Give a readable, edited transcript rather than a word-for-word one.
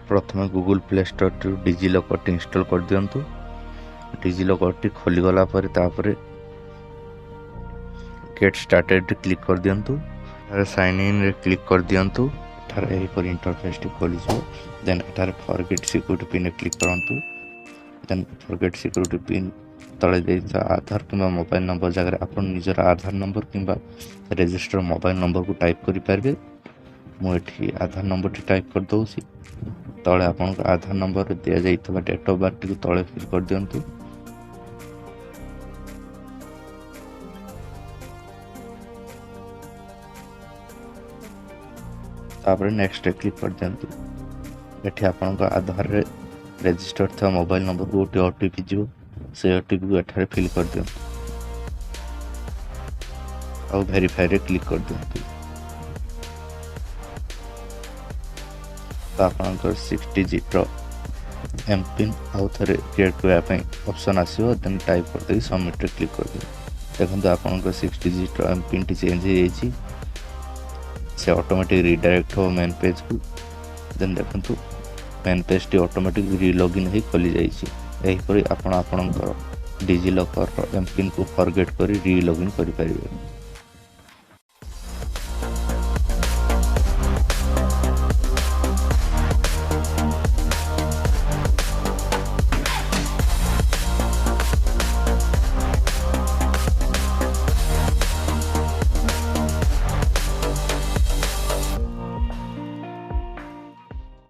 प्रथम Google Play Store टू DigiLocker install कर दियंतु। डिजिलॉकर खोली गला पर तापर गेट स्टार्टेड क्लिक कर दियंतु। साइन इन रे क्लिक कर दियंतु। एठारे एपर इंटरफेस टी खोली जो देन एठारे फॉरगेट सिक्योरिटी पिन क्लिक करंतु। देन फॉरगेट सिक्योरिटी पिन तले देता आधार किंबा मोबाइल नंबर जगह आपण निजर आधार नंबर किंबा रजिस्टर मोबाइल नंबर को टाइप करि पारबे। मु एठी आधार नंबर टी टाइप कर दउसी। तले आपण आधार नंबर दिया जाइतबा डेट ऑफ बर्थ टी तले फिल कर दियंतु। तापर नेक्स्ट क्लिक कर दियंतु। एठी आपण आधार रे रजिस्टर था मोबाइल नंबर को गोटे ओटीपी जीव से ओटीपी को एठारे फिल कर दियंतु और वेरीफाई रे क्लिक कर दियंतु। तो आपनकर 6 डिजिट रो एम पिन आउ थरे क्रिएट करबा पई ऑप्शन आसीबो। देन टाइप कर दे सबमिट रे क्लिक कर दियौ। देखंतु आपनकर 6 डिजिट रो एम पिन टी चेंज हो जाईची। से ऑटोमेटिक रिडायरेक्ट हो मेन पेज को। देन देखंतु मेन पेज टी ऑटोमेटिक री लॉगिन ही खोली जाईची। एही परी आपण आपनकर डिजिलॉकर रो एम पिन को फॉरगेट करी री लॉगिन करि परिबे।